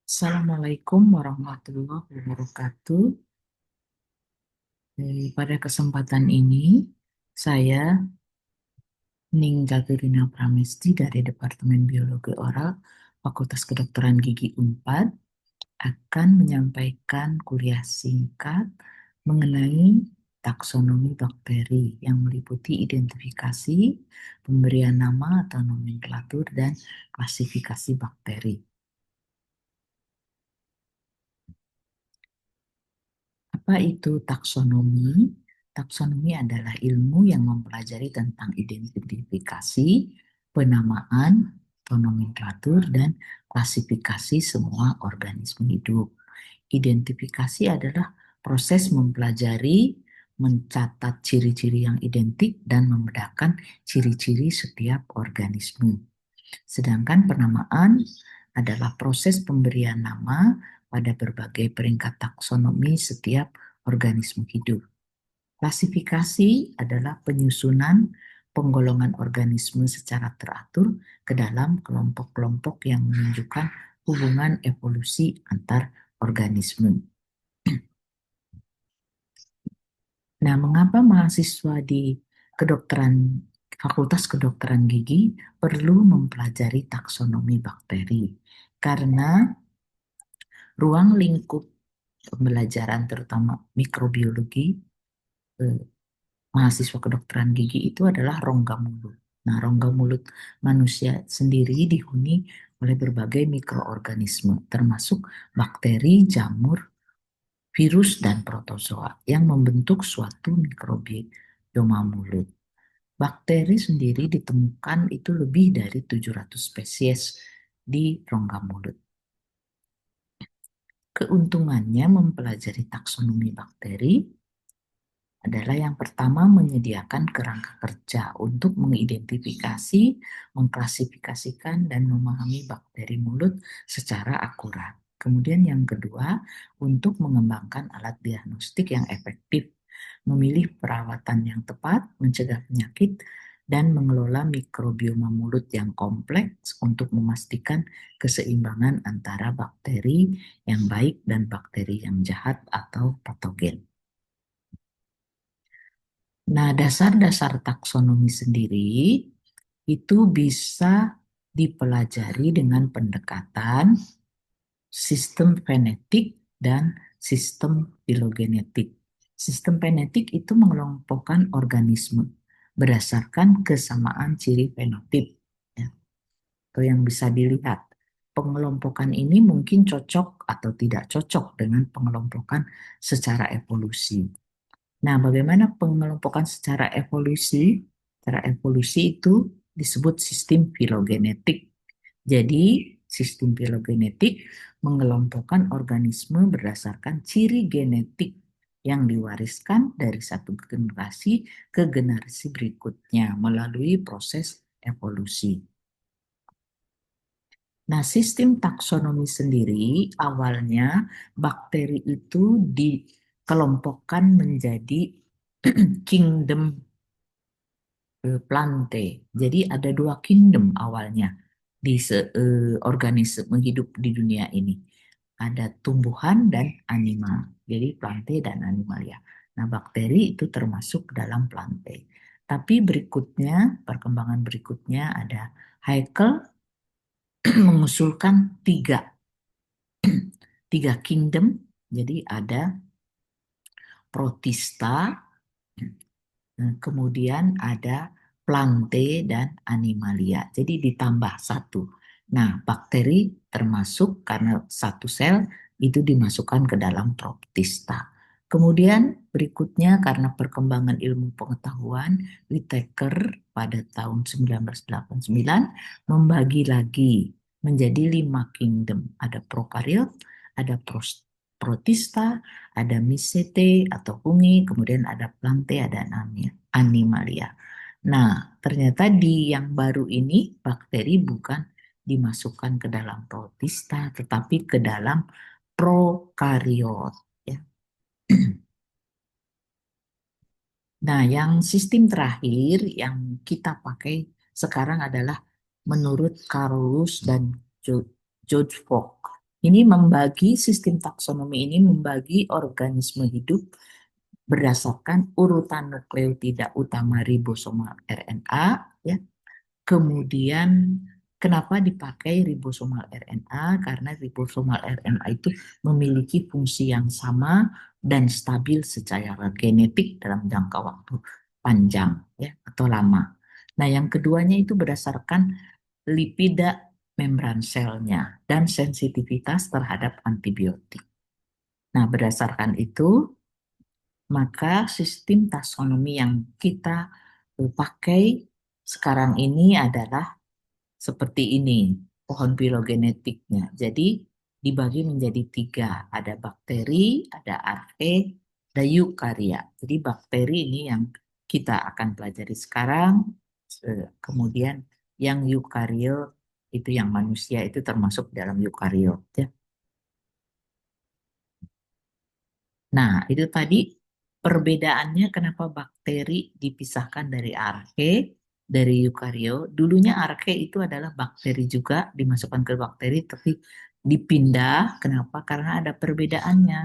Assalamualaikum warahmatullahi wabarakatuh. Pada kesempatan ini, saya Ning Caturina Pramesti dari Departemen Biologi Oral Fakultas Kedokteran Gigi Unpad akan menyampaikan kuliah singkat mengenai taksonomi bakteri yang meliputi identifikasi, pemberian nama atau nomenklatur, dan klasifikasi bakteri. Apa itu taksonomi? Taksonomi adalah ilmu yang mempelajari tentang identifikasi, penamaan, nomenklatur, dan klasifikasi semua organisme hidup. Identifikasi adalah proses mempelajari, mencatat ciri-ciri yang identik, dan membedakan ciri-ciri setiap organisme. Sedangkan penamaan adalah proses pemberian nama pada berbagai peringkat taksonomi setiap organisme hidup. Klasifikasi adalah penyusunan penggolongan organisme secara teratur ke dalam kelompok-kelompok yang menunjukkan hubungan evolusi antar organisme. Nah, mengapa mahasiswa di kedokteran Fakultas Kedokteran Gigi perlu mempelajari taksonomi bakteri? Karena ruang lingkup pembelajaran terutama mikrobiologi eh, mahasiswa kedokteran gigi itu adalah rongga mulut. Nah, rongga mulut manusia sendiri dihuni oleh berbagai mikroorganisme, termasuk bakteri, jamur, virus, dan protozoa yang membentuk suatu mikrobioma mulut. Bakteri sendiri ditemukan itu lebih dari 700 spesies di rongga mulut. Keuntungannya mempelajari taksonomi bakteri adalah yang pertama menyediakan kerangka kerja untuk mengidentifikasi, mengklasifikasikan, dan memahami bakteri mulut secara akurat. Kemudian yang kedua, untuk mengembangkan alat diagnostik yang efektif, memilih perawatan yang tepat, mencegah penyakit, dan mengelola mikrobioma mulut yang kompleks untuk memastikan keseimbangan antara bakteri yang baik dan bakteri yang jahat atau patogen. Nah, dasar-dasar taksonomi sendiri itu bisa dipelajari dengan pendekatan sistem genetik dan sistem filogenetik. Sistem genetik itu mengelompokkan organisme berdasarkan kesamaan ciri fenotip, ya, atau yang bisa dilihat. Pengelompokan ini mungkin cocok atau tidak cocok dengan pengelompokan secara evolusi. Nah, bagaimana pengelompokan secara evolusi? Secara evolusi itu disebut sistem filogenetik. Jadi, sistem filogenetik mengelompokkan organisme berdasarkan ciri genetik yang diwariskan dari satu generasi ke generasi berikutnya melalui proses evolusi. Nah, sistem taksonomi sendiri awalnya bakteri itu dikelompokkan menjadi kingdom Plante. Jadi ada dua kingdom awalnya di organisme hidup di dunia ini. Ada tumbuhan dan animal. Jadi plante dan animalia. Nah, bakteri itu termasuk dalam plante. Tapi berikutnya, perkembangan berikutnya ada Haeckel mengusulkan tiga kingdom. Jadi ada protista, kemudian ada plante dan animalia. Jadi ditambah satu. Nah, bakteri termasuk karena satu sel itu dimasukkan ke dalam protista. Kemudian berikutnya karena perkembangan ilmu pengetahuan, Whittaker pada tahun 1989 membagi lagi menjadi 5 kingdom. Ada prokariot, ada protista, ada misete atau fungi, kemudian ada plante, ada animalia. Nah, ternyata di yang baru ini bakteri bukan dimasukkan ke dalam protista, tetapi ke dalam prokariot. Ya. Nah, yang sistem terakhir yang kita pakai sekarang adalah menurut Carolus dan George Fogg. Ini membagi sistem taksonomi ini membagi organisme hidup berdasarkan urutan nukleotida utama ribosomal RNA, ya. Kemudian kenapa dipakai ribosomal RNA? Karena ribosomal RNA itu memiliki fungsi yang sama dan stabil secara genetik dalam jangka waktu panjang, ya, atau lama. Nah, yang keduanya itu berdasarkan lipida membran selnya dan sensitivitas terhadap antibiotik. Nah, berdasarkan itu, maka sistem taksonomi yang kita pakai sekarang ini adalah seperti ini, pohon filogenetiknya. Jadi dibagi menjadi tiga, ada bakteri, ada arke, ada eukarya. Jadi bakteri ini yang kita akan pelajari sekarang, kemudian yang eukariot itu yang manusia itu termasuk dalam eukariot, ya. Nah, itu tadi perbedaannya kenapa bakteri dipisahkan dari arke, dari eukariot. Dulunya arke itu adalah bakteri juga, dimasukkan ke bakteri, tapi dipindah. Kenapa? Karena ada perbedaannya.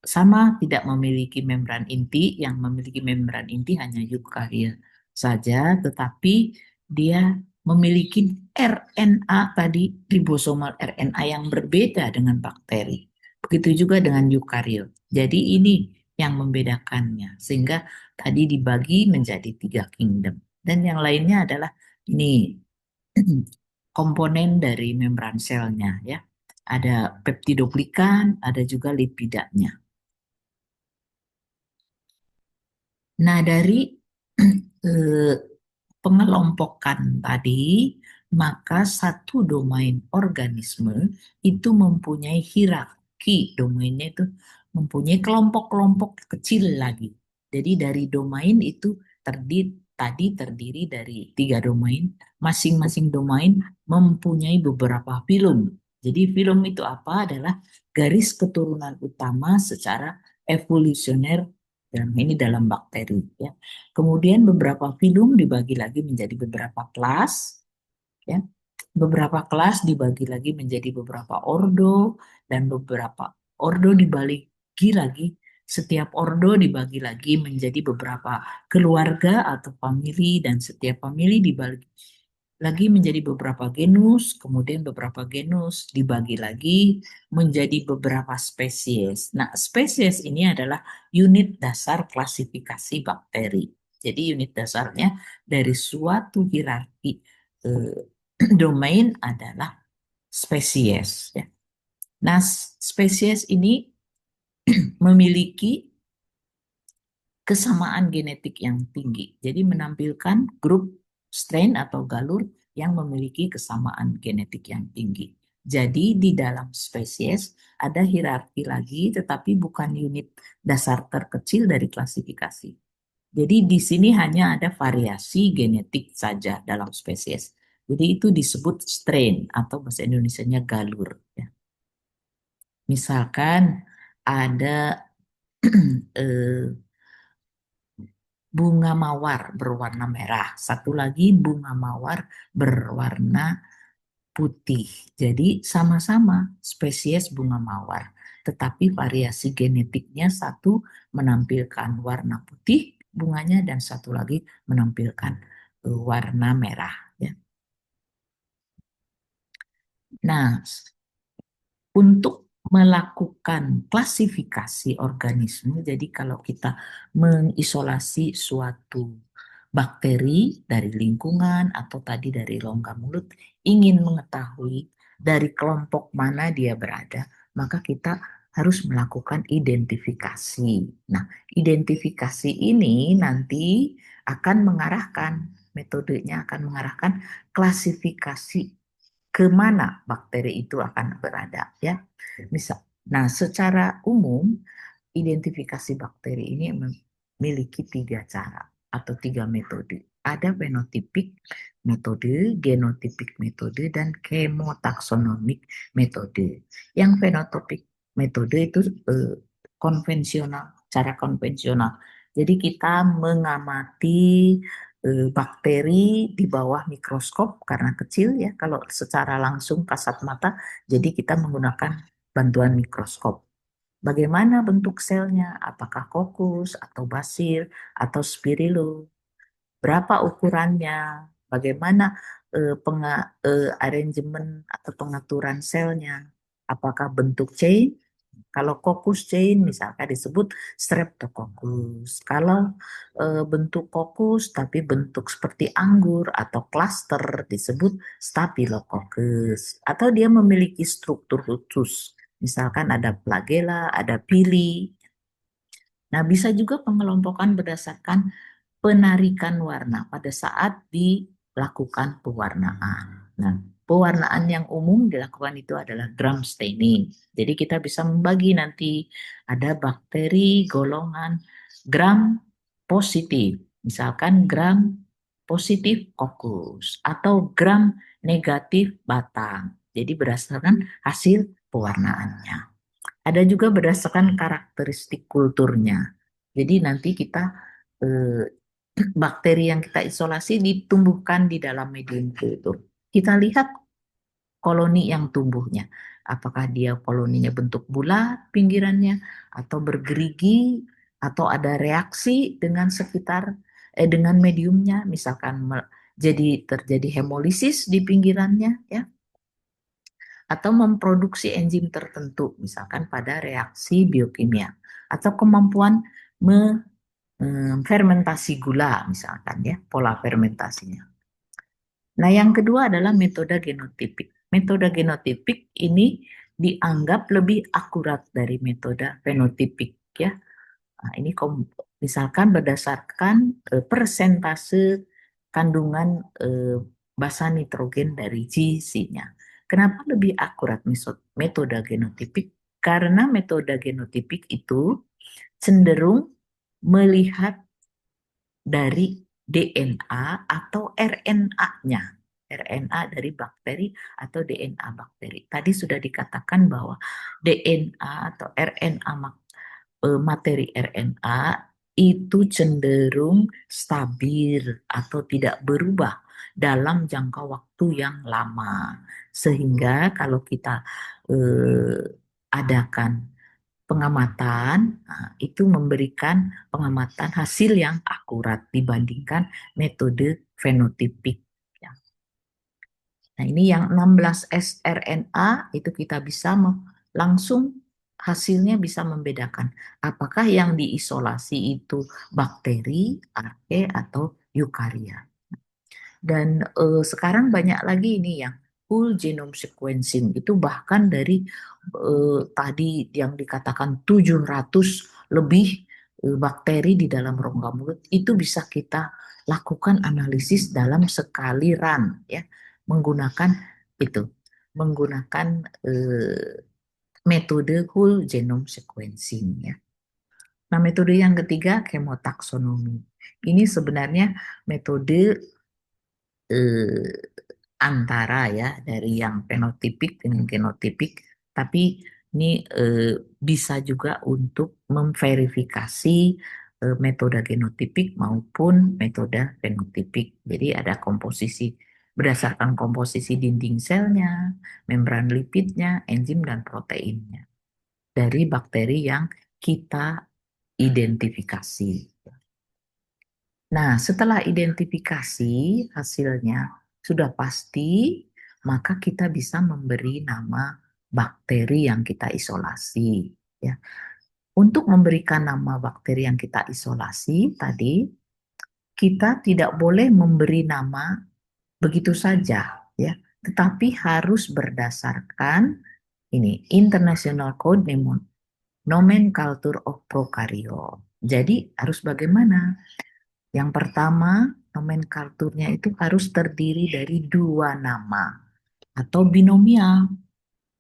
Sama tidak memiliki membran inti, yang memiliki membran inti hanya eukariot saja, tetapi dia memiliki RNA tadi, ribosomal RNA yang berbeda dengan bakteri. Begitu juga dengan eukariot. Jadi ini yang membedakannya, sehingga tadi dibagi menjadi tiga kingdom. Dan yang lainnya adalah ini komponen dari membran selnya, ya. Ada peptidoglikan, ada juga lipidanya. Nah, dari eh, pengelompokan tadi, maka satu domain organisme itu mempunyai hierarki. Domainnya itu mempunyai kelompok-kelompok kecil lagi. Jadi dari domain itu tadi terdiri dari tiga domain. Masing-masing domain mempunyai beberapa film. Jadi film itu apa? Adalah garis keturunan utama secara evolusioner dalam bakteri, ya. Kemudian beberapa film dibagi lagi menjadi beberapa kelas, ya. Beberapa kelas dibagi lagi menjadi beberapa ordo, dan beberapa ordo dibagi lagi, setiap ordo dibagi lagi menjadi beberapa keluarga atau famili, dan setiap famili dibagi lagi menjadi beberapa genus, kemudian beberapa genus dibagi lagi menjadi beberapa spesies. Nah, spesies ini adalah unit dasar klasifikasi bakteri. Jadi unit dasarnya dari suatu hierarki eh, domain adalah spesies, ya. Nah, spesies ini memiliki kesamaan genetik yang tinggi. Jadi menampilkan grup strain atau galur yang memiliki kesamaan genetik yang tinggi. Jadi di dalam spesies ada hierarki lagi, tetapi bukan unit dasar terkecil dari klasifikasi. Jadi di sini hanya ada variasi genetik saja dalam spesies. Jadi itu disebut strain atau bahasa Indonesianya galur, ya. Misalkan ada eh, bunga mawar berwarna merah, satu lagi bunga mawar berwarna putih. Jadi sama-sama spesies bunga mawar, tetapi variasi genetiknya satu menampilkan warna putih bunganya dan satu lagi menampilkan warna merah, ya. Nah, untuk melakukan klasifikasi organisme, jadi kalau kita mengisolasi suatu bakteri dari lingkungan atau tadi dari rongga mulut, ingin mengetahui dari kelompok mana dia berada, maka kita harus melakukan identifikasi. Nah, identifikasi ini nanti akan mengarahkan, metodenya akan mengarahkan klasifikasi ke mana bakteri itu akan berada, ya. Misal, nah, secara umum identifikasi bakteri ini memiliki tiga cara atau tiga metode. Ada fenotipik metode, genotipik metode, dan kemotaksonomik metode. Yang fenotipik metode itu konvensional, cara konvensional. Jadi kita mengamati bakteri di bawah mikroskop karena kecil ya kalau secara langsung kasat mata. Jadi kita menggunakan bantuan mikroskop. Bagaimana bentuk selnya? Apakah kokus atau basil atau spirillum? Berapa ukurannya? Bagaimana arrangement atau pengaturan selnya? Apakah bentuk chain? Kalau kokus chain misalkan disebut streptococcus. Kalau bentuk kokus tapi bentuk seperti anggur atau cluster disebut staphylococcus. Atau dia memiliki struktur khusus. Misalkan ada flagella, ada pili. Nah, bisa juga pengelompokan berdasarkan penarikan warna pada saat dilakukan pewarnaan. Nah, pewarnaan yang umum dilakukan itu adalah gram staining. Jadi kita bisa membagi nanti ada bakteri golongan gram positif, misalkan gram positif kokus atau gram negatif batang. Jadi berdasarkan hasil pewarnaannya. Ada juga berdasarkan karakteristik kulturnya. Jadi nanti kita eh, bakteri yang kita isolasi ditumbuhkan di dalam medium kultur. Kita lihat koloni yang tumbuhnya. Apakah dia koloninya bentuk bulat pinggirannya atau bergerigi atau ada reaksi dengan sekitar dengan mediumnya, misalkan jadi terjadi hemolisis di pinggirannya ya atau memproduksi enzim tertentu misalkan pada reaksi biokimia atau kemampuan fermentasi gula misalkan ya, pola fermentasinya. Nah, yang kedua adalah metode genotipik. Metode genotipik ini dianggap lebih akurat dari metode fenotipik ya. Nah, ini misalkan berdasarkan persentase kandungan basa nitrogen dari GC-nya. Kenapa lebih akurat metode genotipik? Karena metode genotipik itu cenderung melihat dari DNA atau RNA-nya. RNA dari bakteri atau DNA bakteri. Tadi sudah dikatakan bahwa DNA atau RNA materi RNA itu cenderung stabil atau tidak berubah dalam jangka waktu yang lama. Sehingga kalau kita eh, adakan pengamatan, nah, itu memberikan pengamatan hasil yang akurat dibandingkan metode fenotipik. Ya. Nah, ini yang 16 sRNA itu kita bisa langsung hasilnya bisa membedakan apakah yang diisolasi itu bakteri, arke, atau eukaria. Dan sekarang banyak lagi ini yang whole genome sequencing itu bahkan dari tadi yang dikatakan 700 lebih bakteri di dalam rongga mulut itu bisa kita lakukan analisis dalam sekali run ya menggunakan itu menggunakan metode whole genome sequencing ya. Nah, metode yang ketiga kemotaksonomi. Ini sebenarnya metode eh, antara ya dari yang fenotipik dengan genotipik, tapi ini bisa juga untuk memverifikasi metode genotipik maupun metode fenotipik. Jadi ada komposisi berdasarkan komposisi dinding selnya, membran lipidnya, enzim dan proteinnya dari bakteri yang kita identifikasi. Nah, setelah identifikasi hasilnya sudah pasti, maka kita bisa memberi nama bakteri yang kita isolasi. Ya. Untuk memberikan nama bakteri yang kita isolasi tadi, kita tidak boleh memberi nama begitu saja, ya, tetapi harus berdasarkan ini International Code Nomenclature of Prokaryote. Jadi harus bagaimana? Yang pertama, nomenklaturnya itu harus terdiri dari dua nama atau binomial,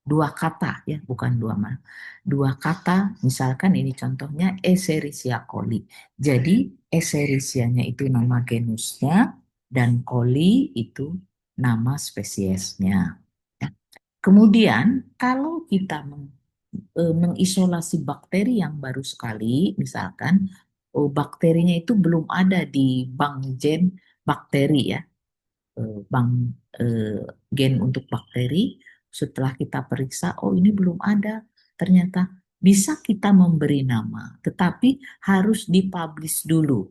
dua kata ya, bukan dua nama. Dua kata, misalkan ini contohnya Escherichia coli. Jadi Escherichia-nya itu nama genusnya dan coli itu nama spesiesnya. Ya. Kemudian kalau kita mengisolasi bakteri yang baru sekali, misalkan bakterinya itu belum ada di bank gen bakteri ya, bang gen untuk bakteri. Setelah kita periksa, oh ini belum ada, ternyata bisa kita memberi nama, tetapi harus dipublish dulu.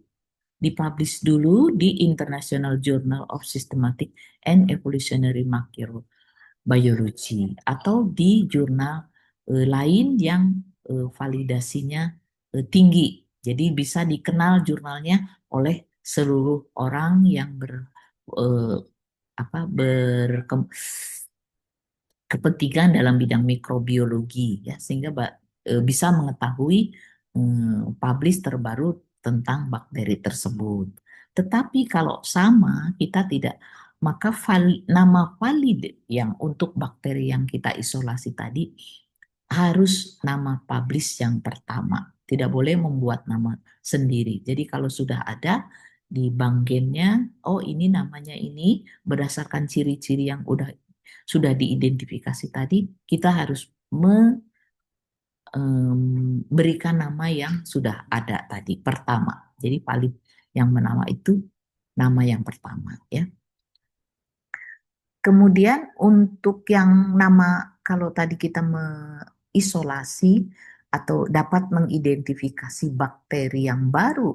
Dipublish dulu di International Journal of Systematic and Evolutionary Microbiology atau di jurnal lain yang validasinya tinggi. Jadi bisa dikenal jurnalnya oleh seluruh orang yang eh, berkepentingan dalam bidang mikrobiologi ya, sehingga bisa mengetahui publish terbaru tentang bakteri tersebut. Tetapi kalau sama kita tidak, maka nama valid yang untuk bakteri yang kita isolasi tadi harus nama publish yang pertama. Tidak boleh membuat nama sendiri. Jadi kalau sudah ada di bank gennya, oh ini namanya ini berdasarkan ciri-ciri yang sudah diidentifikasi tadi, kita harus berikan nama yang sudah ada tadi pertama. Jadi paling yang menama itu nama yang pertama ya. Kemudian untuk yang nama, kalau tadi kita mengisolasi atau dapat mengidentifikasi bakteri yang baru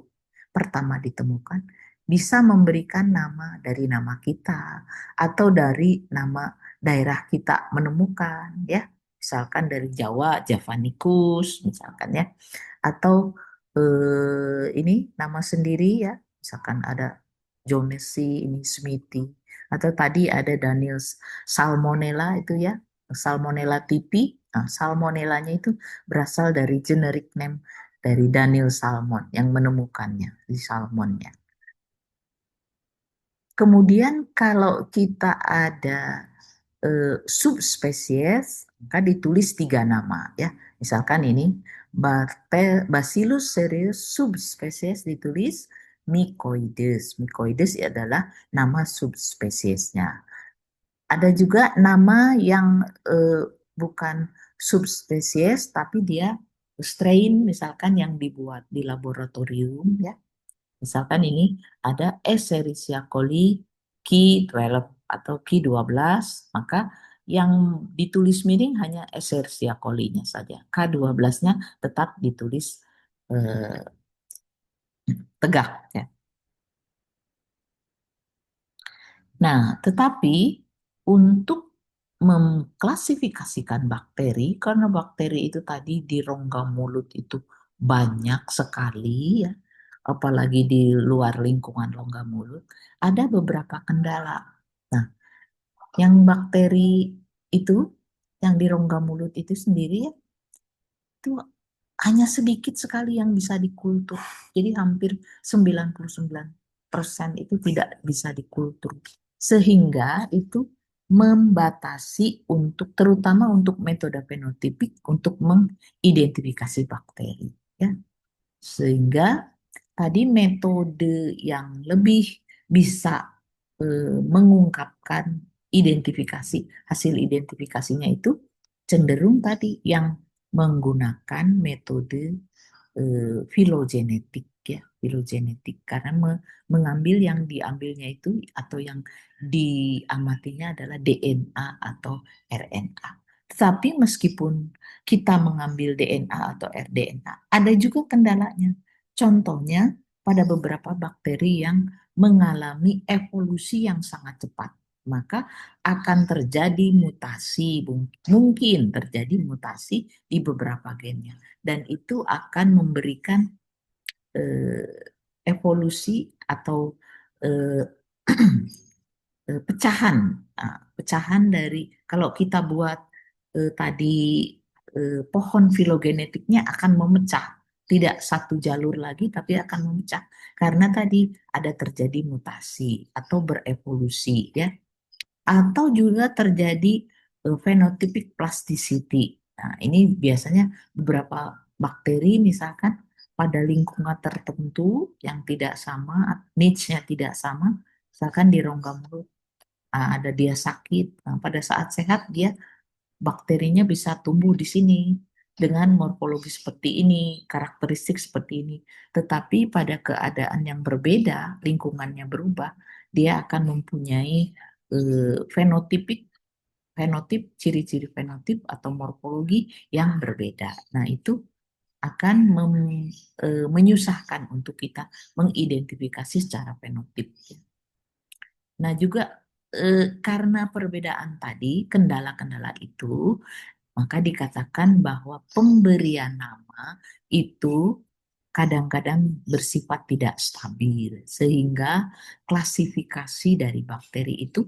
pertama ditemukan, bisa memberikan nama dari nama kita atau dari nama daerah kita menemukan ya. Misalkan dari Jawa, Javanicus misalkan ya. Atau ini nama sendiri ya. Misalkan ada Jonesy, ini Smithy, atau tadi ada Daniel Salmonella itu ya, Salmonella tipi. Nah, Salmonellanya itu berasal dari generic name dari Daniel Salmon yang menemukannya di salmonnya. Kemudian kalau kita ada subspesies, maka ditulis 3 nama ya. Misalkan ini Bacillus cereus subspesies ditulis Mycoides. Mycoides adalah nama subspesiesnya. Ada juga nama yang bukan subspesies tapi dia strain misalkan yang dibuat di laboratorium ya. Misalkan ini ada Escherichia coli Q12 atau Q12, maka yang ditulis miring hanya Escherichia coli-nya saja. K12-nya tetap ditulis eh, tegak ya. Nah, tetapi untuk mengklasifikasikan bakteri, karena bakteri itu tadi di rongga mulut itu banyak sekali ya, apalagi di luar lingkungan rongga mulut, ada beberapa kendala. Nah, yang bakteri itu, yang di rongga mulut itu sendiri ya, itu hanya sedikit sekali yang bisa dikultur. Jadi hampir 99% itu tidak bisa dikultur. Sehingga itu membatasi untuk terutama untuk metode fenotipik untuk mengidentifikasi bakteri ya. Sehingga tadi metode yang lebih bisa mengungkapkan identifikasi, hasil identifikasinya itu cenderung tadi yang menggunakan metode filogenetik ya, filogenetik karena mengambil yang diambilnya itu atau yang diamatinya adalah DNA atau RNA. Tetapi meskipun kita mengambil DNA atau rDNA, ada juga kendalanya. Contohnya pada beberapa bakteri yang mengalami evolusi yang sangat cepat, maka akan terjadi mutasi, mungkin terjadi mutasi di beberapa gennya, dan itu akan memberikan evolusi atau eh, pecahan. Nah, pecahan dari kalau kita buat tadi pohon filogenetiknya akan memecah, tidak satu jalur lagi tapi akan memecah karena tadi ada terjadi mutasi atau berevolusi ya, atau juga terjadi phenotypic plasticity. Nah, ini biasanya beberapa bakteri misalkan pada lingkungan tertentu yang tidak sama, niche-nya tidak sama, misalkan di rongga mulut ada dia sakit, nah, pada saat sehat dia bakterinya bisa tumbuh di sini. dengan morfologi seperti ini, karakteristik seperti ini. Tetapi pada keadaan yang berbeda, lingkungannya berubah, dia akan mempunyai fenotipik fenotip, ciri-ciri fenotip atau morfologi yang berbeda. Nah, itu akan menyusahkan untuk kita mengidentifikasi secara fenotip. Nah, juga karena perbedaan tadi, kendala-kendala itu, maka dikatakan bahwa pemberian nama itu kadang-kadang bersifat tidak stabil, sehingga klasifikasi dari bakteri itu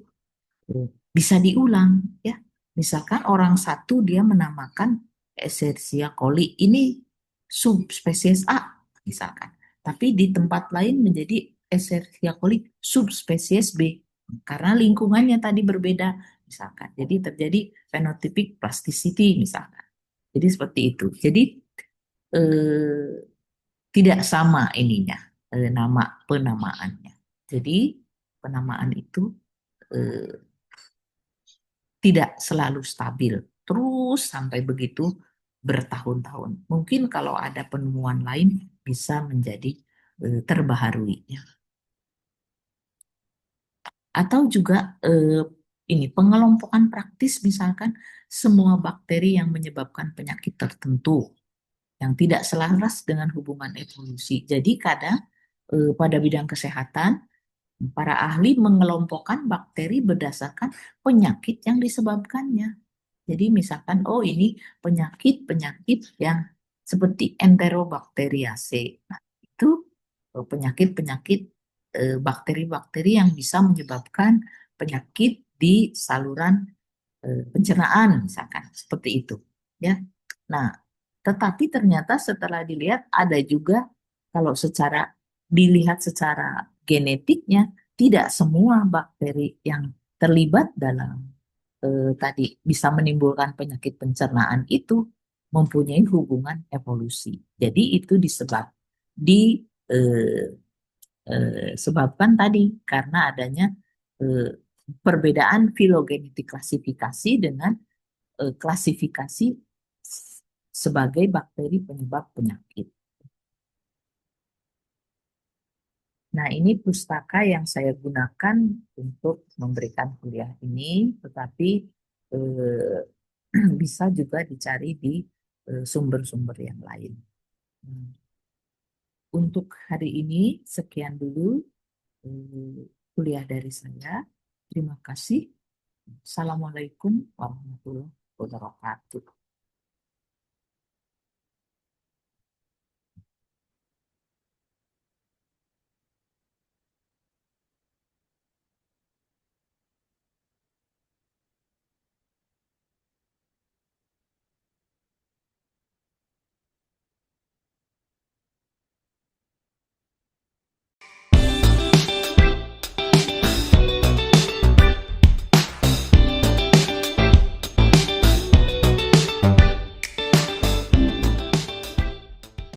bisa diulang, ya. Misalkan orang satu dia menamakan Escherichia coli ini subspesies A misalkan, tapi di tempat lain menjadi Escherichia coli subspesies B karena lingkungannya tadi berbeda misalkan. Jadi terjadi phenotypic plasticity misalkan. Jadi seperti itu. Jadi eh, tidak sama ininya, nama penamaannya. Jadi penamaan itu eh, tidak selalu stabil terus sampai begitu bertahun-tahun. Mungkin kalau ada penemuan lain bisa menjadi terbaharui, ya. Atau juga ini pengelompokan praktis misalkan semua bakteri yang menyebabkan penyakit tertentu yang tidak selaras dengan hubungan evolusi. Jadi kadang pada bidang kesehatan para ahli mengelompokkan bakteri berdasarkan penyakit yang disebabkannya. Jadi misalkan, oh ini penyakit-penyakit yang seperti Enterobacteriaceae. Nah, itu penyakit-penyakit bakteri-bakteri yang bisa menyebabkan penyakit di saluran pencernaan, misalkan seperti itu. Ya, nah, tetapi ternyata setelah dilihat ada juga kalau dilihat secara genetiknya tidak semua bakteri yang terlibat dalam tadi bisa menimbulkan penyakit pencernaan itu mempunyai hubungan evolusi. Jadi itu disebabkan tadi karena adanya eh, perbedaan filogenetik klasifikasi dengan klasifikasi sebagai bakteri penyebab penyakit. Nah, ini pustaka yang saya gunakan untuk memberikan kuliah ini, tetapi eh, bisa juga dicari di sumber-sumber yang lain. Hmm. Untuk hari ini, sekian dulu kuliah dari saya. Terima kasih. Assalamualaikum warahmatullahi wabarakatuh.